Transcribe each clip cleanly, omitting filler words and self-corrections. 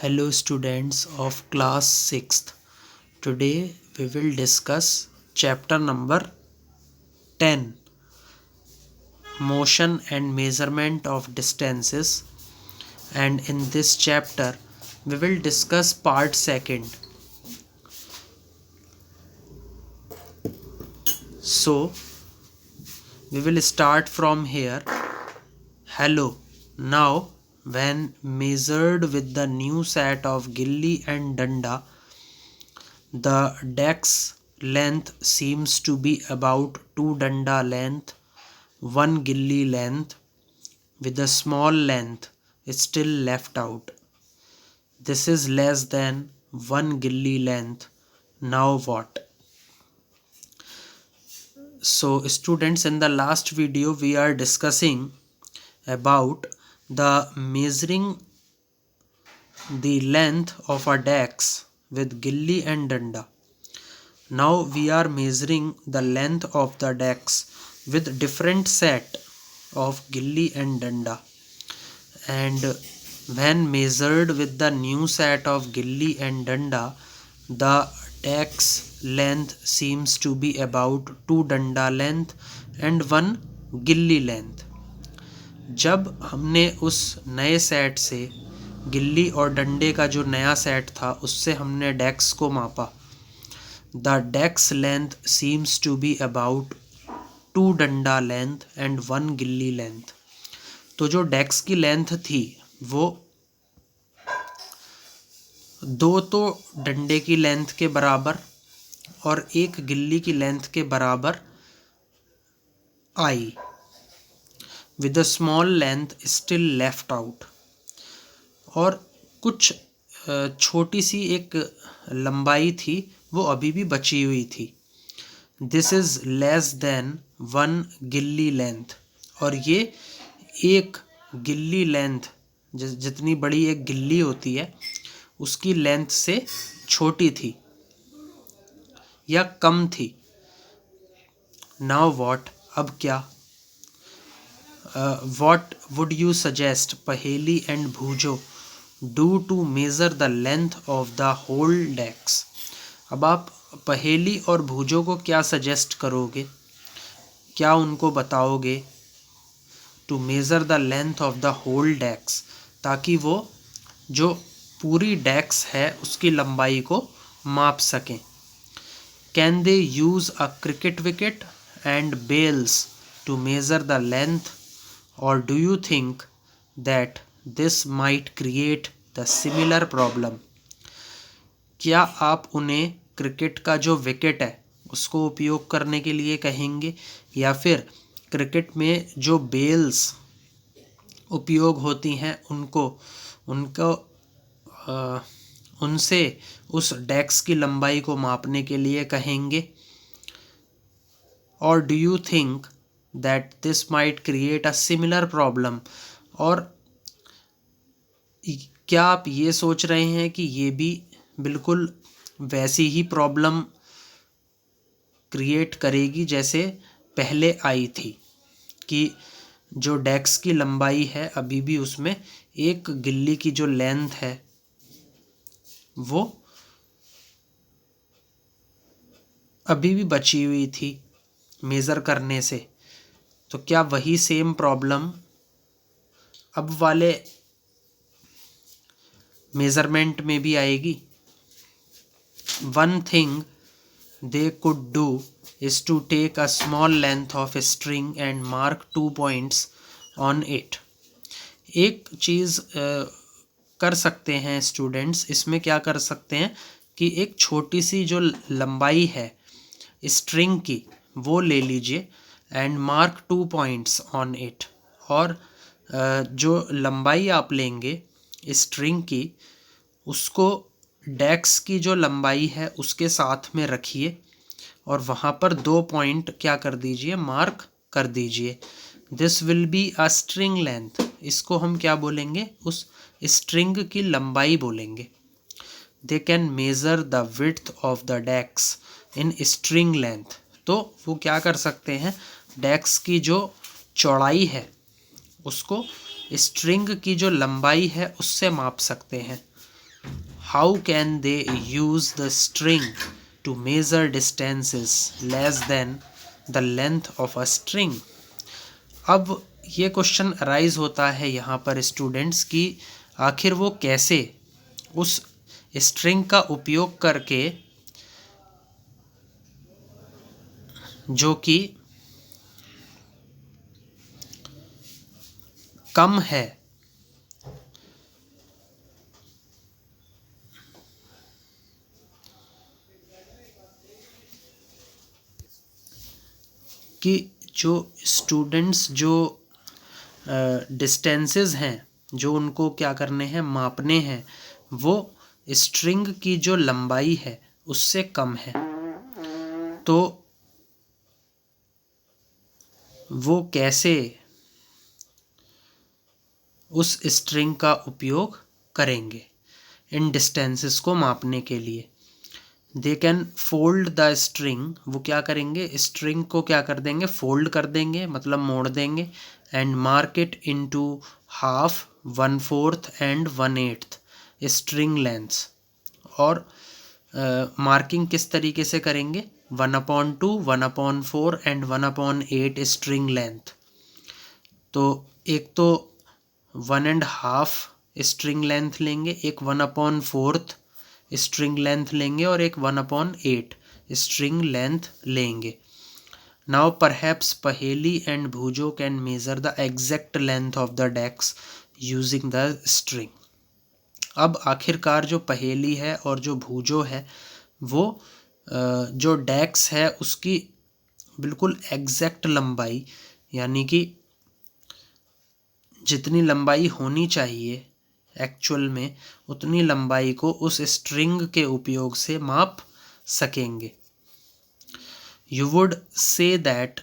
Hello students of class 6th. Today we will discuss chapter number 10, Motion and Measurement of Distances, and in this chapter we will discuss part 2nd. So we will start from here. Hello. Now when measured with the new set of gilli and danda, the deck's length seems to be about 2 danda length, 1 gilli length, with a small length still left out. This is less than 1 gilli length. Now what? So students, in the last video we are discussing about the measuring the length of a decks with gilli and danda. Now we are measuring the length of the decks with different set of gilli and danda, and when measured with the new set of gilli and danda, the deck's length seems to be about 2 danda length and 1 गिल्ली length. जब हमने उस नए set से गिल्ली और डंडे का जो नया सेट था उससे हमने डेक्स को मापा, the desks length seems to be about 2 डंडा लेंथ एंड 1 गिल्ली लेंथ. तो जो डेक्स की लेंथ थी वो 2 तो डंडे की लेंथ के बराबर और 1 गिल्ली की लेंथ के बराबर आई, with a small length still left out. और कुछ छोटी सी एक लंबाई थी वो अभी भी बची हुई थी. दिस इज़ लेस देन 1 गिल्ली लेंथ. और ये 1 गिल्ली लेंथ, जितनी बड़ी एक गिल्ली होती है उसकी लेंथ से छोटी थी या कम थी. Now what? अब क्या? What would you suggest Paheli and Bhujo do to measure the length of the whole decks? अब आप पहेली और भूजो को क्या सजेस्ट करोगे, क्या उनको बताओगे to measure the length of the whole decks, ताकि वो जो पूरी डेक्स है उसकी लंबाई को माप सकें. Can they use a cricket wicket and bails to measure the length, और do you think that this might create the similar problem? क्या आप उन्हें क्रिकेट का जो विकेट है उसको उपयोग करने के लिए कहेंगे, या फिर क्रिकेट में जो बेल्स उपयोग होती हैं उनको उनसे उस डेक्स की लंबाई को मापने के लिए कहेंगे? और do you think that this might create a similar problem? और क्या आप ये सोच रहे हैं कि ये भी बिल्कुल वैसी ही प्रॉब्लम क्रिएट करेगी जैसे पहले आई थी, कि जो डेक्स की लंबाई है अभी भी उसमें 1 गिल्ली की जो लेंथ है वो अभी भी बची हुई थी मेज़र करने से? तो क्या वही सेम प्रॉब्लम अब वाले मेज़रमेंट में भी आएगी? One thing they could do is to take a small length of a string and mark 2 points on it. एक चीज़ कर सकते हैं स्टूडेंट्स, इसमें क्या कर सकते हैं कि एक छोटी सी जो लंबाई है स्ट्रिंग की वो ले लीजिए and mark 2 points on it. और जो लंबाई आप लेंगे स्ट्रिंग की उसको डेक्स की जो लंबाई है उसके साथ में रखिए और वहाँ पर 2 पॉइंट क्या कर दीजिए, मार्क कर दीजिए. This will be a string length. इसको हम क्या बोलेंगे, उस स्ट्रिंग की लंबाई बोलेंगे. They can measure the width of the desks in string length. तो वो क्या कर सकते हैं, डेक्स की जो चौड़ाई है उसको स्ट्रिंग की जो लंबाई है उससे माप सकते हैं. how can they use the string to measure distances less than the length of a string? अब ये क्वेश्चन अराइज होता है यहाँ पर स्टूडेंट्स की आखिर वो कैसे उस स्ट्रिंग का उपयोग करके जो कि कम है कि जो स्टूडेंट्स जो डिस्टेंसेस हैं जो उनको क्या करने हैं मापने हैं वो स्ट्रिंग की जो लंबाई है उससे कम है, तो वो कैसे उस स्ट्रिंग का उपयोग करेंगे इन डिस्टेंसेस को मापने के लिए। They can fold the string, वो क्या करेंगे स्ट्रिंग को क्या कर देंगे फोल्ड कर देंगे मतलब मोड़ देंगे, and mark it into half, 1/4 and 1/8 string lengths. और मार्किंग किस तरीके से करेंगे 1/2, 1/4 एंड 1/8 स्ट्रिंग लेंथ। तो एक तो 1.5 स्ट्रिंग लेंथ लेंगे, एक 1/4 स्ट्रिंग लेंथ लेंगे और एक 1/8 स्ट्रिंग लेंथ लेंगे। Now perhaps Paheli and Boojho can measure the exact length of the desks using the string. अब आखिरकार जो पहेली है और जो भूजो है वो जो डेक्स है उसकी बिल्कुल एग्जैक्ट लंबाई यानी कि जितनी लंबाई होनी चाहिए एक्चुअल में उतनी लंबाई को उस स्ट्रिंग के उपयोग से माप सकेंगे। You would say that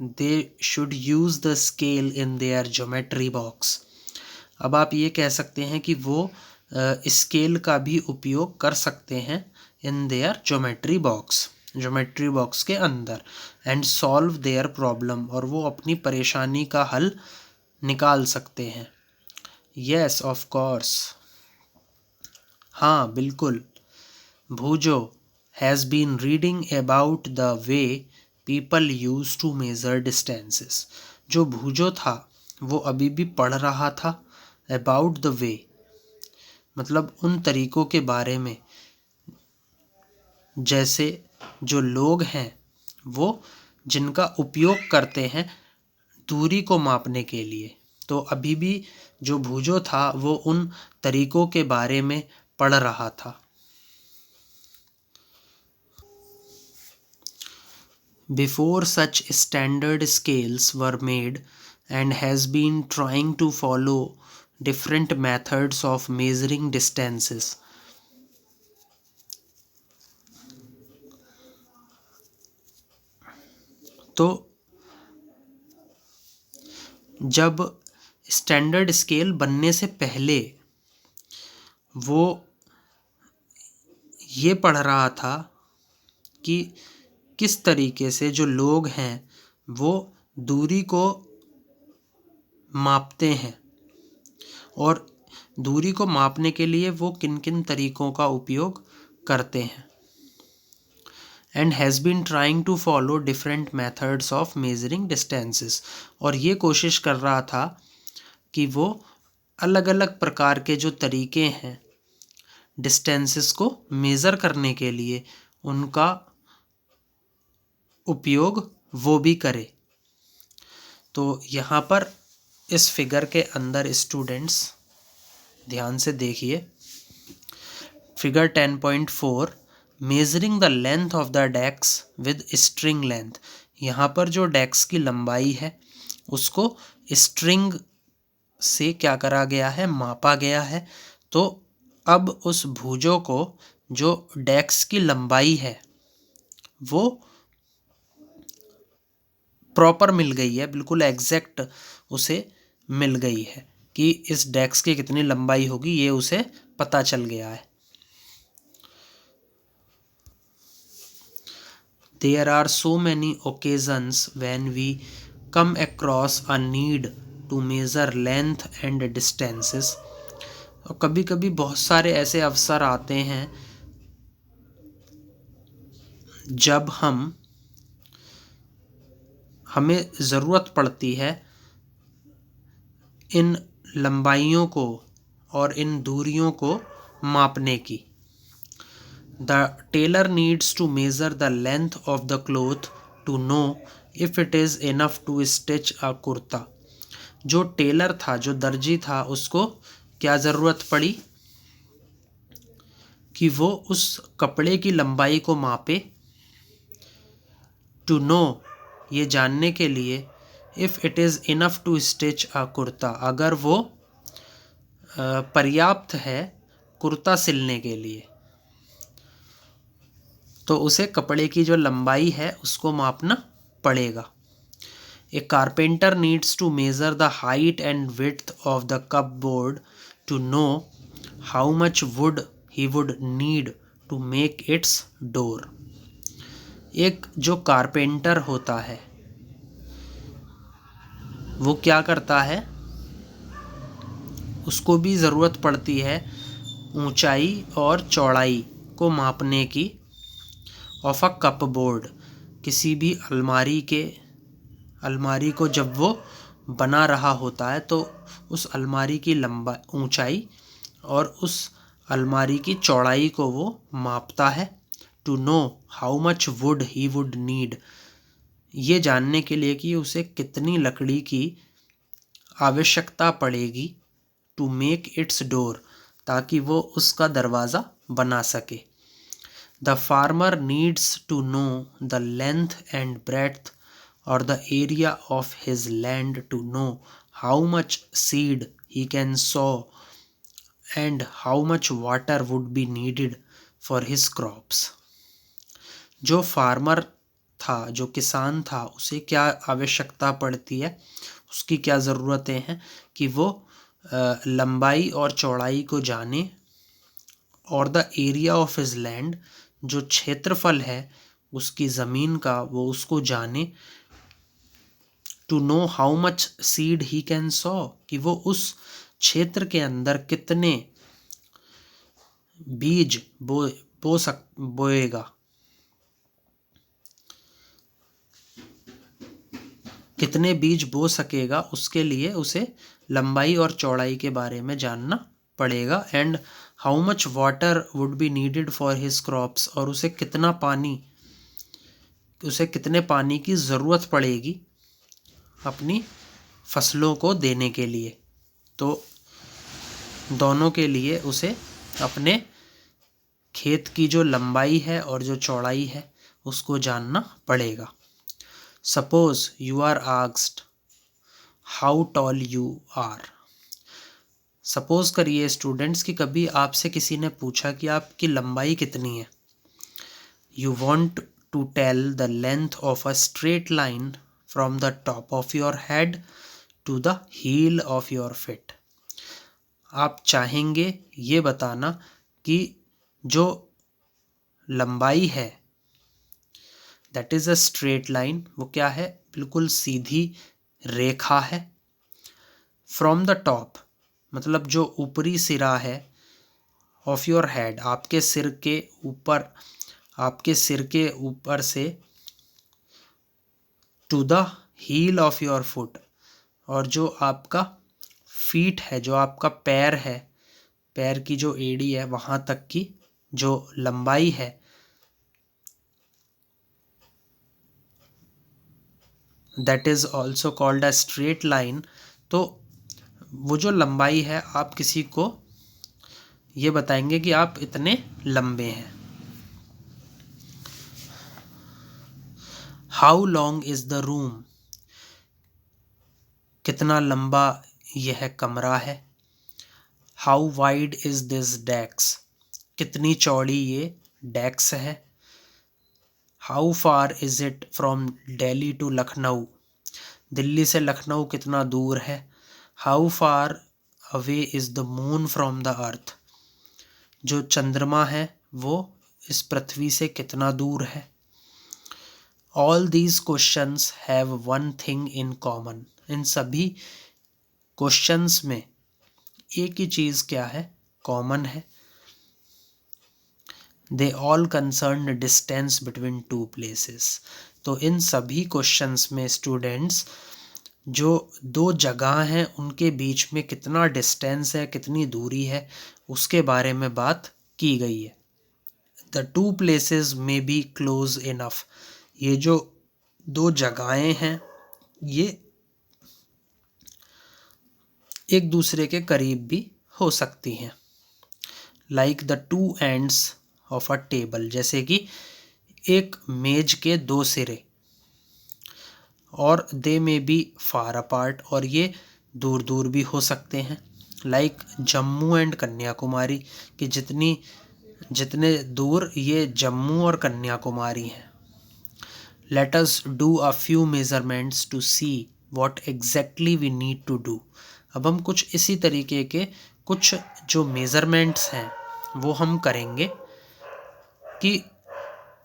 they should use the scale in their geometry box. अब आप ये कह सकते हैं कि वो स्केल का भी उपयोग कर सकते हैं इन देयर ज्योमेट्री बॉक्स के अंदर, एंड सॉल्व देयर प्रॉब्लम, और वो अपनी परेशानी का हल निकाल सकते हैं। यस ऑफ कोर्स, हाँ बिल्कुल। Bhujo has been reading about the way people use to measure distances. जो भूजो था वो अभी भी पढ़ रहा था अबाउट द वे मतलब उन तरीक़ों के बारे में जैसे जो लोग हैं वो जिनका उपयोग करते हैं दूरी को मापने के लिए। तो अभी भी जो भूजो था वो उन तरीक़ों के बारे में पढ़ रहा था। Before such standard scales were made and has been trying to follow different methods of measuring distances. तो जब स्टैंडर्ड स्केल बनने से पहले वो ये पढ़ रहा था कि किस तरीके से जो लोग हैं वो दूरी को मापते हैं और दूरी को मापने के लिए वो किन किन तरीक़ों का उपयोग करते हैं, and has been trying to follow different methods of measuring distances. और ये कोशिश कर रहा था कि वो अलग अलग प्रकार के जो तरीक़े हैं डिस्टेंसेस को मेज़र करने के लिए उनका उपयोग वो भी करे। तो यहाँ पर इस फिगर के अंदर स्टूडेंट्स ध्यान से देखिए, figure 10.4 measuring the length of the desks with string length. यहाँ पर जो डेक्स की लंबाई है उसको स्ट्रिंग से क्या करा गया है मापा गया है। तो अब उस भुजों को जो डेक्स की लंबाई है वो प्रॉपर मिल गई है, बिल्कुल एग्जैक्ट उसे मिल गई है कि इस डेक्स की कितनी लंबाई होगी ये उसे पता चल गया है। There are so many occasions when we come across a need to measure length and distances। और कभी कभी बहुत सारे ऐसे अवसर आते हैं जब हमें ज़रूरत पड़ती है इन लंबाइयों को और इन दूरियों को मापने की। The tailor needs to measure the length of the cloth to know if it is enough to stitch a kurta. जो टेलर था, जो दर्जी था, उसको क्या ज़रूरत पड़ी कि वो उस कपड़े की लंबाई को मापे। टू नो, ये जानने के लिए, if it is enough to stitch a kurta, अगर वो पर्याप्त है कुर्ता सिलने के लिए, तो उसे कपड़े की जो लंबाई है उसको मापना पड़ेगा। A carpenter needs to measure the height and width of the cupboard to know how much wood he would need to make its door. एक जो कारपेंटर होता है वो क्या करता है, उसको भी ज़रूरत पड़ती है ऊंचाई और चौड़ाई को मापने की ऑफ अ कपबोर्ड। किसी भी अलमारी को जब वो बना रहा होता है तो उस अलमारी की लंबाई, ऊंचाई और उस अलमारी की चौड़ाई को वो मापता है। To know how much wood he would need, ये जानने के लिए कि उसे कितनी लकड़ी की आवश्यकता पड़ेगी। टू मेक इट्स डोर, ताकि वो उसका दरवाज़ा बना सके। The farmer needs to know the length and breadth or the area of his land to know how much seed he can sow and how much water would be needed for his crops. जो farmer था, जो किसान था, उसे क्या आवश्यकता पड़ती है, उसकी क्या ज़रूरतें हैं कि वो लंबाई और चौड़ाई को जाने, और the area of his land, जो क्षेत्रफल है उसकी ज़मीन का, वो उसको जाने। To know how much seed he can sow, कि वो उस क्षेत्र के अंदर कितने बीज बोएगा, कितने बीज बो सकेगा, उसके लिए उसे लंबाई और चौड़ाई के बारे में जानना पड़ेगा। And how much water would be needed for his crops, और उसे कितने पानी की ज़रूरत पड़ेगी अपनी फसलों को देने के लिए। तो दोनों के लिए उसे अपने खेत की जो लंबाई है और जो चौड़ाई है उसको जानना पड़ेगा। Suppose you are asked how tall you are. Suppose करिए स्टूडेंट्स कि कभी आपसे किसी ने पूछा कि आपकी लंबाई कितनी है। You want to tell the length of a straight line from the top of your head to the heel of your feet. आप चाहेंगे ये बताना कि जो लंबाई है, that is a straight line, वो क्या है, बिल्कुल सीधी रेखा है। फ्रॉम द टॉप मतलब जो ऊपरी सिरा है, ऑफ योर हेड, आपके सिर के ऊपर से, to the heel of your foot, और जो आपका फीट है, जो आपका पैर है, पैर की जो एड़ी है वहाँ तक की जो लंबाई है, that is also called a straight line. तो वो जो लंबाई है, आप किसी को ये बताएंगे कि आप इतने लंबे हैं। How long is the room, कितना लंबा यह कमरा है। How wide is this desk, कितनी चौड़ी ये डेस्क है। How far is it from Delhi to Lucknow, Delhi से लखनऊ कितना दूर है। How far away is the moon from the earth, जो चंद्रमा है वो इस पृथ्वी से कितना दूर है। All these questions have one thing in common, इन सभी क्वेश्चंस में एक ही चीज़ क्या है, कॉमन है। They all concern distance between two places. तो इन सभी क्वेश्चंस में स्टूडेंट्स जो दो जगह हैं उनके बीच में कितना डिस्टेंस है, कितनी दूरी है, उसके बारे में बात की गई है। द टू प्लेसेस में बी क्लोज इनफ। ये जो दो जगहें हैं ये एक दूसरे के करीब भी हो सकती हैं। Like the two ends of a table, जैसे कि एक मेज के दो सिरे। और दे में बी फार अपार्ट, और ये दूर दूर भी हो सकते हैं। लाइक जम्मू एंड कन्याकुमारी, कि जितने दूर ये जम्मू और कन्याकुमारी हैं। Let us do a few measurements to see what exactly we need to do. अब हम कुछ इसी तरीके के कुछ जो मेजरमेंट्स हैं वो हम करेंगे कि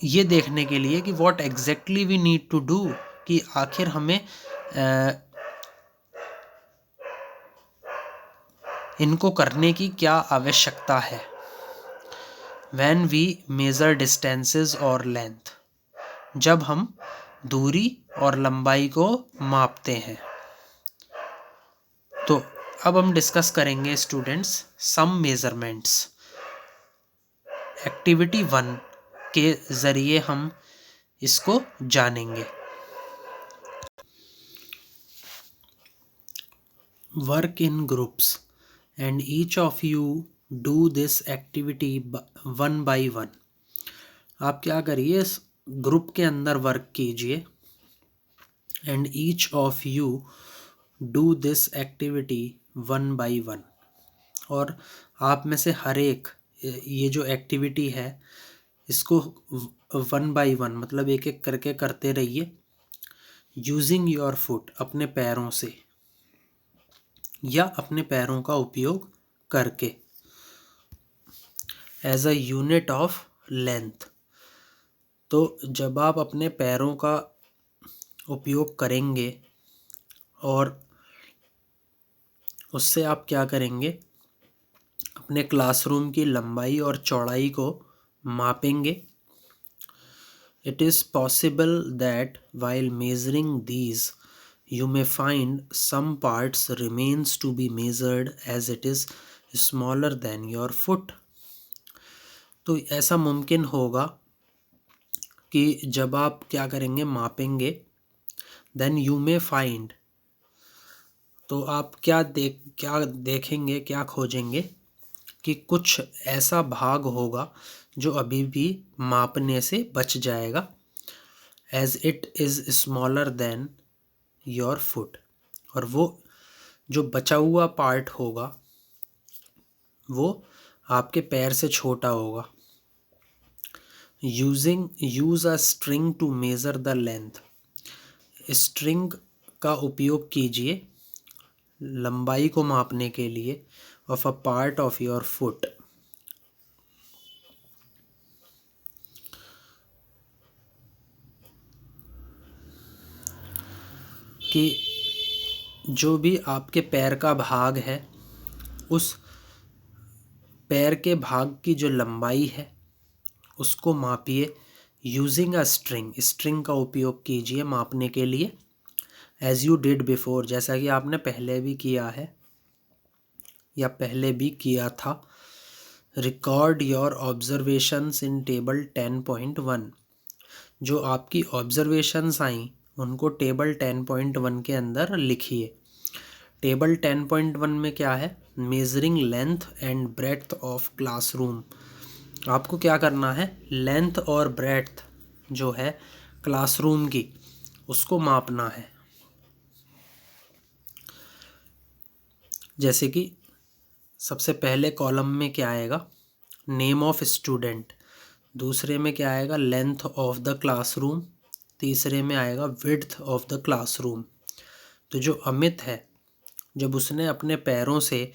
ये देखने के लिए कि what exactly we need to do, कि आखिर हमें इनको करने की क्या आवश्यकता है। व्हेन वी मेजर डिस्टेंसेस और लेंथ, जब हम दूरी और लंबाई को मापते हैं। तो अब हम डिस्कस करेंगे स्टूडेंट्स सम मेजरमेंट्स। एक्टिविटी 1 के ज़रिए हम इसको जानेंगे। Work in groups and each of you do this activity one by one. आप क्या करिए, इस ग्रुप के अंदर वर्क कीजिए। And each of you do this activity one by one, और आप में से हर एक ये जो एक्टिविटी है इसको वन बाय वन मतलब एक एक करके करते रहिए। यूजिंग योर फुट, अपने पैरों से या अपने पैरों का उपयोग करके। As a unit of length, तो जब आप अपने पैरों का उपयोग करेंगे और उससे आप क्या करेंगे, अपने क्लासरूम की लंबाई और चौड़ाई को मापेंगे। It is possible that while measuring these, you may find some parts remains to be measured as it is smaller than your foot. तो ऐसा मुमकिन होगा कि जब आप क्या करेंगे, मापेंगे, then you may find, तो आप क्या देखेंगे, क्या खोजेंगे कि कुछ ऐसा भाग होगा जो अभी भी मापने से बच जाएगा। As it is smaller than your foot, और वो जो बचा हुआ पार्ट होगा वो आपके पैर से छोटा होगा। Use a string to measure the length. String का उपयोग कीजिए लंबाई को मापने के लिए of a part of your foot. कि जो भी आपके पैर का भाग है उस पैर के भाग की जो लंबाई है उसको मापिए। यूजिंग अ स्ट्रिंग का उपयोग कीजिए मापने के लिए। एज यू डिड बिफोर, जैसा कि आपने पहले भी किया है या पहले भी किया था। Record your observations in table 10.1। जो आपकी ऑब्जर्वेशंस आई उनको टेबल 10.1 के अंदर लिखिए। टेबल 10.1 में क्या है, measuring length and breadth of classroom. आपको क्या करना है, लेंथ और ब्रेड्थ जो है क्लासरूम की उसको मापना है। जैसे कि सबसे पहले कॉलम में क्या आएगा, नेम ऑफ स्टूडेंट। दूसरे में क्या आएगा, लेंथ ऑफ द क्लासरूम। तीसरे में आएगा विड्थ ऑफ द क्लासरूम। तो जो अमित है, जब उसने अपने पैरों से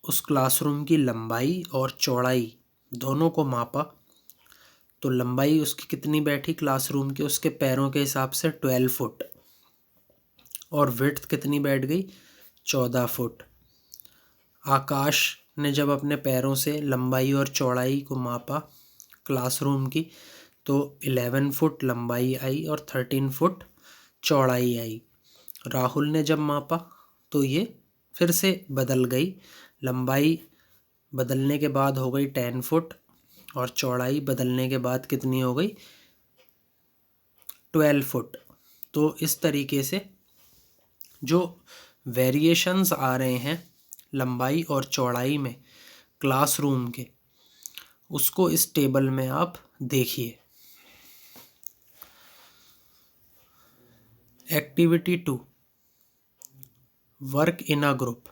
उस क्लासरूम की लंबाई और चौड़ाई दोनों को मापा तो लंबाई उसकी कितनी बैठी क्लासरूम की, उसके पैरों के हिसाब से 12 फुट, और विड्थ कितनी बैठ गई, 14 फुट। आकाश ने जब अपने पैरों से लंबाई और चौड़ाई को मापा क्लासरूम की, तो 11 फुट लंबाई आई और 13 फुट चौड़ाई आई। राहुल ने जब मापा तो ये फिर से बदल गई, लंबाई बदलने के बाद हो गई 10 फुट और चौड़ाई बदलने के बाद कितनी हो गई 12 फुट। तो इस तरीके से जो वेरिएशंस आ रहे हैं लंबाई और चौड़ाई में क्लासरूम के, उसको इस टेबल में आप देखिए। Activity 2, work in a group.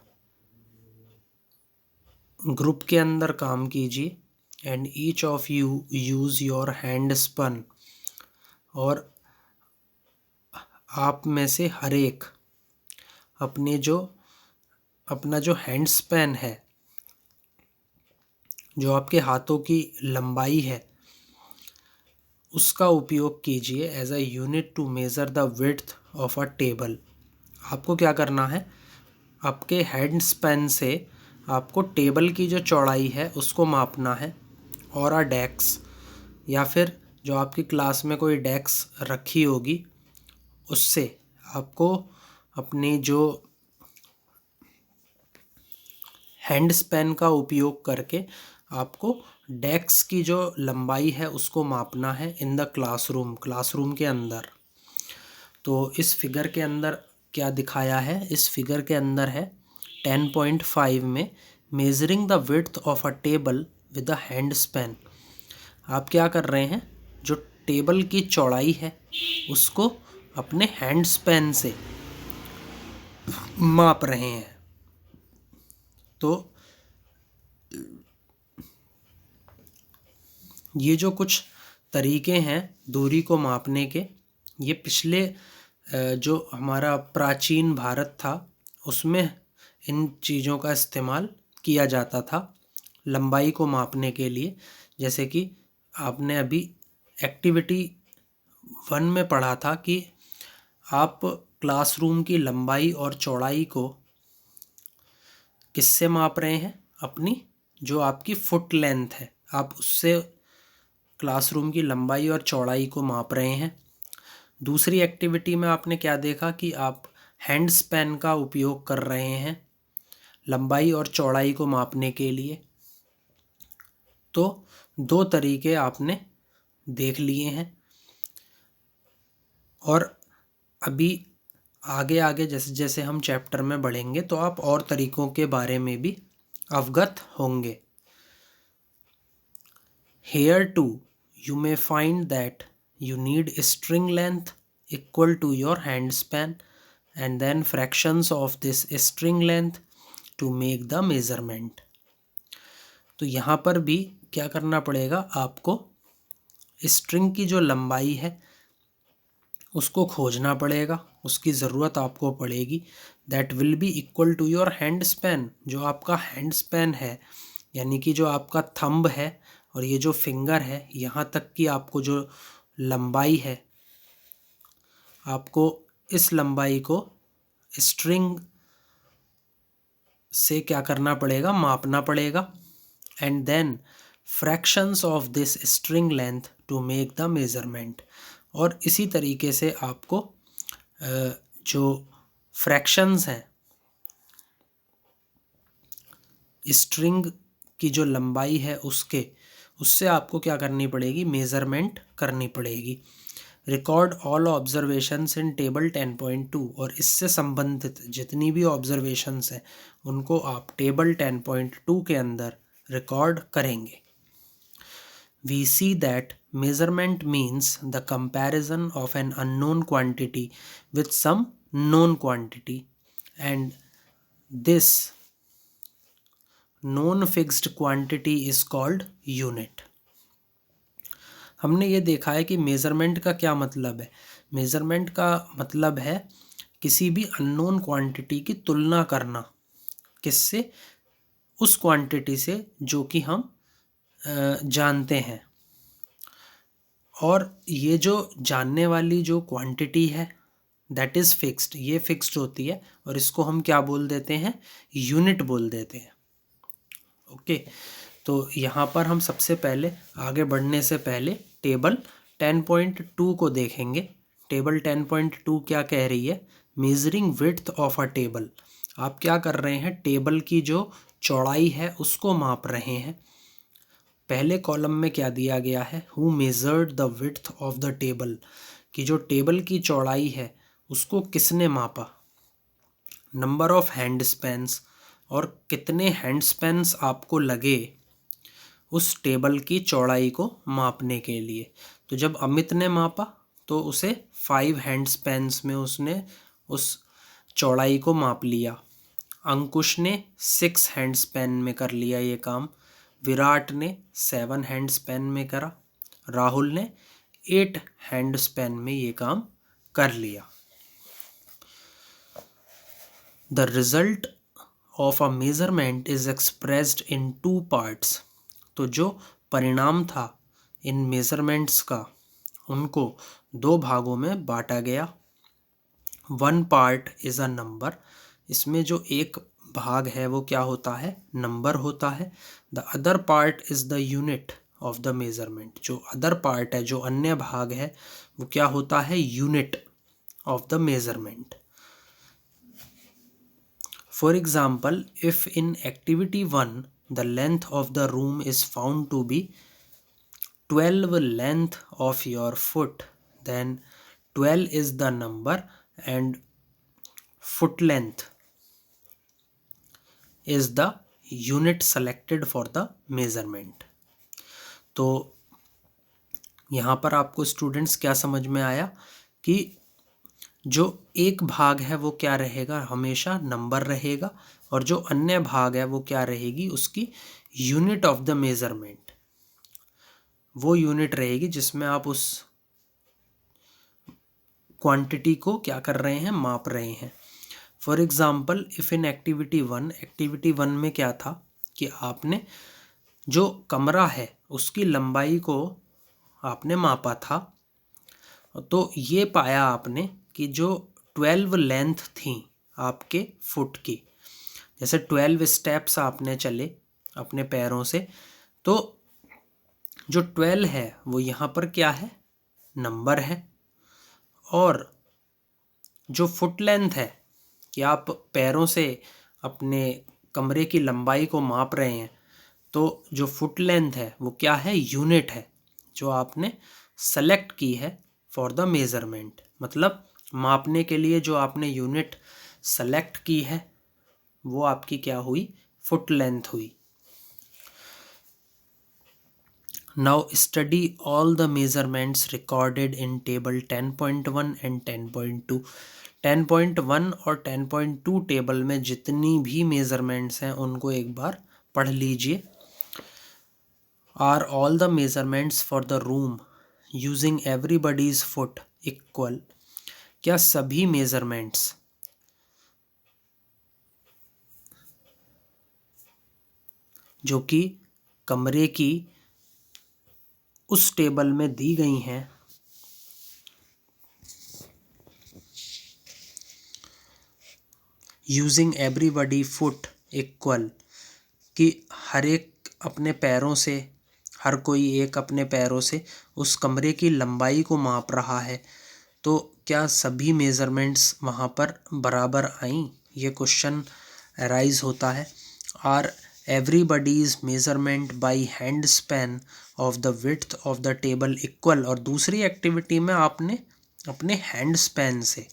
Group के अंदर काम कीजिए। And each of you use your hand span, और आप में से हर एक अपना जो हैंड स्पैन है, जो आपके हाथों की लंबाई है, उसका उपयोग कीजिए as a unit to measure the width of a table. आपको क्या करना है, आपके हैंड स्पैन से आपको टेबल की जो चौड़ाई है उसको मापना है, और अ डेस्क या फिर जो आपकी क्लास में कोई डेस्क रखी होगी उससे आपको अपनी जो हैंड स्पैन का उपयोग करके आपको डेस्क की जो लंबाई है उसको मापना है इन द क्लासरूम के अंदर। तो इस फिगर के अंदर क्या दिखाया है, इस फिगर के अंदर है 10.5 में measuring the width of a table with a hand span. आप क्या कर रहे हैं, जो टेबल की चौड़ाई है उसको अपने हैंड स्पैन से माप रहे हैं। तो ये जो कुछ तरीके हैं दूरी को मापने के, ये पिछले जो हमारा प्राचीन भारत था उसमें इन चीज़ों का इस्तेमाल किया जाता था लंबाई को मापने के लिए। जैसे कि आपने अभी एक्टिविटी 1 में पढ़ा था कि आप क्लासरूम की लंबाई और चौड़ाई को किससे माप रहे हैं, अपनी जो आपकी फुट लेंथ है आप उससे क्लासरूम की लंबाई और चौड़ाई को माप रहे हैं। दूसरी एक्टिविटी में आपने क्या देखा कि आप हैंड स्पैन का उपयोग कर रहे हैं लंबाई और चौड़ाई को मापने के लिए। तो 2 तरीके आपने देख लिए हैं, और अभी आगे आगे जैसे जैसे हम चैप्टर में बढ़ेंगे तो आप और तरीकों के बारे में भी अवगत होंगे। Here too you may find that you need string length equal to your hand span and then fractions of this string length to make the measurement। तो यहाँ पर भी क्या करना पड़ेगा, आपको स्ट्रिंग की जो लंबाई है उसको खोजना पड़ेगा, उसकी ज़रूरत आपको पड़ेगी। That will be equal to your hand span. जो आपका हैंड स्पैन है यानी कि जो आपका थंब है और ये जो फिंगर है यहाँ तक की आपको जो लंबाई है, आपको इस लंबाई को स्ट्रिंग से क्या करना पड़ेगा, मापना पड़ेगा। And then fractions of this string length to make the measurement. और इसी तरीके से आपको जो फ्रैक्शंस हैं स्ट्रिंग की जो लंबाई है उससे आपको क्या करनी पड़ेगी, मेज़रमेंट करनी पड़ेगी। रिकॉर्ड ऑल ऑब्जर्वेशंस इन टेबल 10.2। और इससे संबंधित जितनी भी ऑब्जर्वेशंस हैं उनको आप टेबल 10.2 के अंदर रिकॉर्ड करेंगे। We see that measurement means the comparison of an unknown quantity with some known quantity, and this known fixed quantity is called unit। हमने ये देखा है कि मेज़रमेंट का क्या मतलब है। मेज़रमेंट का मतलब है किसी भी अननोन क्वांटिटी की तुलना करना, किससे, उस क्वांटिटी से जो कि हम जानते हैं। और ये जो जानने वाली जो क्वांटिटी है दैट इज़ फिक्स्ड, ये फिक्स्ड होती है और इसको हम क्या बोल देते हैं, यूनिट बोल देते हैं। ओके, तो यहाँ पर हम सबसे पहले आगे बढ़ने से पहले टेबल 10.2 को देखेंगे। टेबल 10.2 क्या कह रही है? Measuring width of a table. आप क्या कर रहे हैं? टेबल की जो चौड़ाई है उसको माप रहे हैं। पहले कॉलम में क्या दिया गया है? Who measured the width of the table, कि जो टेबल की चौड़ाई है उसको किसने मापा। नंबर ऑफ हैंड स्पैन्स, और कितने हैंड स्पैन्स आपको लगे उस टेबल की चौड़ाई को मापने के लिए। तो जब अमित ने मापा तो उसे 5 हैंड स्पैन्स में उसने उस चौड़ाई को माप लिया। अंकुश ने 6 हैंड स्पैन में कर लिया ये काम। विराट ने 7 हैंड स्पैन में करा। राहुल ने 8 हैंड स्पैन में ये काम कर लिया। The result of a measurement is expressed in 2 parts. तो जो परिणाम था इन मेजरमेंट्स का उनको 2 भागों में बांटा गया। 1 पार्ट इज़ अ नंबर, इसमें जो एक भाग है वो क्या होता है? नंबर होता है। The other part is the unit of the measurement. जो अदर पार्ट है, जो अन्य भाग है, वो क्या होता है? Unit of the measurement. For example, if in activity 1 the length of the room is found to be 12 length of your foot, then 12 is the number and foot length is the unit selected for the measurement. तो यहाँ पर आपको students क्या समझ में आया कि जो एक भाग है वो क्या रहेगा? हमेशा नंबर रहेगा, और जो अन्य भाग है वो क्या रहेगी? उसकी यूनिट ऑफ द मेजरमेंट, वो यूनिट रहेगी जिसमें आप उस क्वांटिटी को क्या कर रहे हैं? माप रहे हैं। For example, if in activity 1, activity 1 में क्या था कि आपने जो कमरा है उसकी लंबाई को आपने मापा था। तो ये पाया आपने कि जो 12 लेंथ थी आपके फुट की, जैसे 12 स्टेप्स आपने चले अपने पैरों से, तो जो 12 है वो यहाँ पर क्या है? नंबर है। और जो फुट लेंथ है कि आप पैरों से अपने कमरे की लंबाई को माप रहे हैं, तो जो फुट लेंथ है वो क्या है? यूनिट है, जो आपने सेलेक्ट की है फॉर द मेज़रमेंट। मतलब मापने के लिए जो आपने यूनिट सेलेक्ट की है वो आपकी क्या हुई? फुट लेंथ हुई। Now study all the measurements recorded in table 10.1 and 10.2. 10.1 और 10.2 टेबल में जितनी भी मेजरमेंट्स हैं उनको एक बार पढ़ लीजिए। Are all the measurements for the room using everybody's foot equal? क्या सभी मेजरमेंट्स जो कि कमरे की उस टेबल में दी गई हैं यूजिंग एवरीबडी फुट इक्वल, कि हर एक अपने पैरों से, हर कोई एक अपने पैरों से उस कमरे की लंबाई को माप रहा है, तो क्या सभी मेजरमेंट्स वहाँ पर बराबर आईं? ये क्वेश्चन अराइज होता है। Are everybody's measurement by hand span of the width of the table equal. और दूसरी एक्टिविटी में आपने अपने हैंड स्पैन से,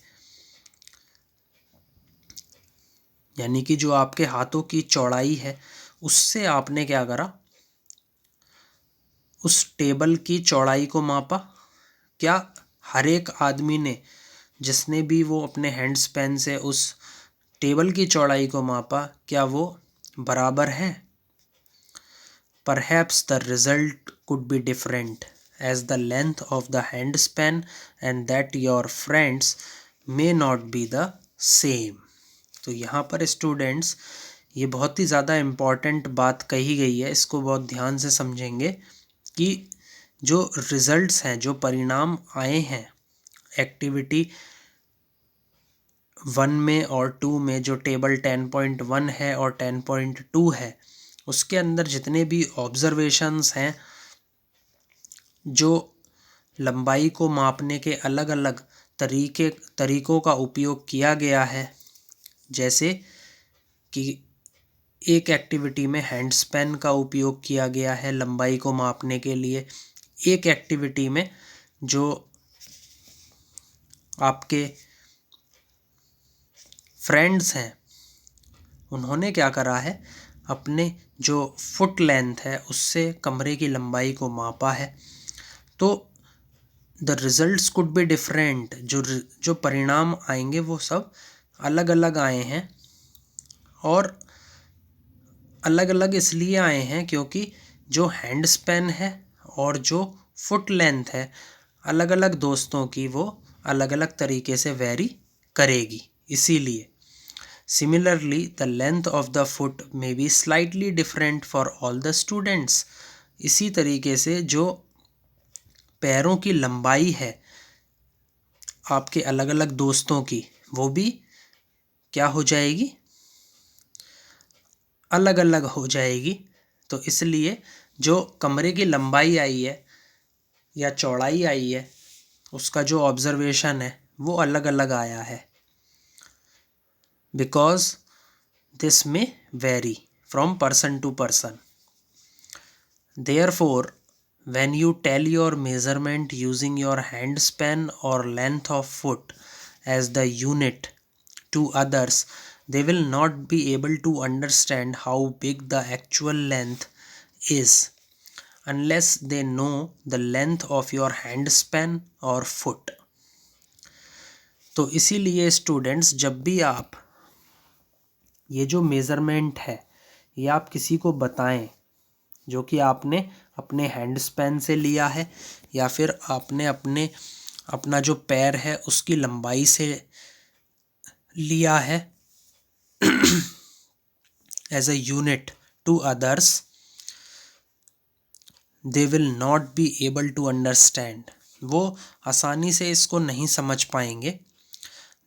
यानी कि जो आपके हाथों की चौड़ाई है उससे आपने क्या करा? उस टेबल की चौड़ाई को मापा। क्या हर एक आदमी ने, जिसने भी वो अपने हैंड स्पैन से उस टेबल की चौड़ाई को मापा, क्या वो बराबर है? Perhaps the result could be different as the length of the hand span and that your friends may not be the same. तो यहाँ पर स्टूडेंट्स ये बहुत ही ज़्यादा इम्पॉर्टेंट बात कही गई है, इसको बहुत ध्यान से समझेंगे कि जो रिजल्ट्स हैं, जो परिणाम आए हैं एक्टिविटी 1 में और 2 में, जो टेबल 10.1 है और 10.2 है, उसके अंदर जितने भी ऑब्जर्वेशंस हैं, जो लंबाई को मापने के अलग अलग तरीकों का उपयोग किया गया है, जैसे कि एक एक्टिविटी में हैंड स्पैन का उपयोग किया गया है लंबाई को मापने के लिए, एक एक्टिविटी में जो आपके फ्रेंड्स हैं उन्होंने क्या करा है, अपने जो फुट लेंथ है उससे कमरे की लंबाई को मापा है। तो the results could be different, जो परिणाम आएंगे वो सब अलग अलग आए हैं, और अलग अलग इसलिए आए हैं क्योंकि जो हैंड स्पैन है और जो फुट लेंथ है अलग अलग दोस्तों की वो अलग अलग तरीके से वेरी करेगी, इसीलिए। Similarly, the length of the foot may be slightly different for all the students. इसी तरीके से जो पैरों की लंबाई है आपके अलग अलग दोस्तों की, वो भी क्या हो जाएगी, अलग अलग हो जाएगी। तो इसलिए जो कमरे की लंबाई आई है या चौड़ाई आई है उसका जो ऑब्जर्वेशन है वो अलग अलग आया है, because this may vary from person to person. Therefore, when you tell your measurement using your hand span or length of foot as the unit to others, they will not be able to understand how big the actual length is unless they know the length of your hand span or foot. तो इसीलिए students, जब भी आप ये जो measurement है ये आप किसी को बताएं जो कि आपने अपने हैंड स्पैन से लिया है या फिर आपने अपना जो पैर है उसकी लंबाई से लिया है as a unit to others, they will not be able to understand, वो आसानी से इसको नहीं समझ पाएंगे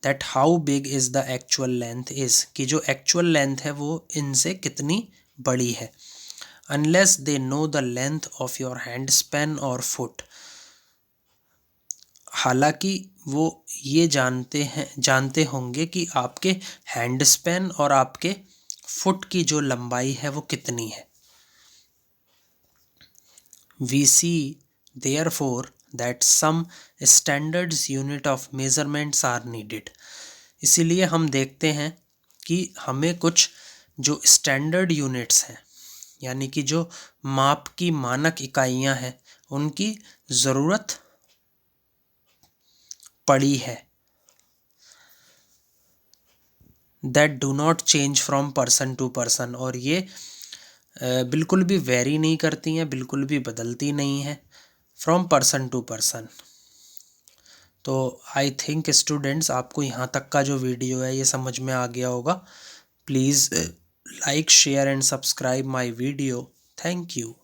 that how big is the actual length is, कि जो एक्चुअल लेंथ है वो इनसे कितनी बड़ी है। Unless they know the length of your hand span और फुट, हालांकि वो ये जानते होंगे कि आपके हैंड स्पैन और आपके फुट की जो लंबाई है वो कितनी है। We see therefore that some standards unit of measurements are needed, इसीलिए हम देखते हैं कि हमें कुछ जो स्टैंडर्ड यूनिट्स हैं यानी कि जो माप की मानक इकाइयां हैं उनकी ज़रूरत पड़ी है, that do not change from person to person, और ये बिल्कुल भी वेरी नहीं करती हैं, बिल्कुल भी बदलती नहीं है फ्रॉम पर्सन टू पर्सन। तो आई थिंक स्टूडेंट्स आपको यहाँ तक का जो वीडियो है ये समझ में आ गया होगा। Please like share and subscribe my video. Thank you.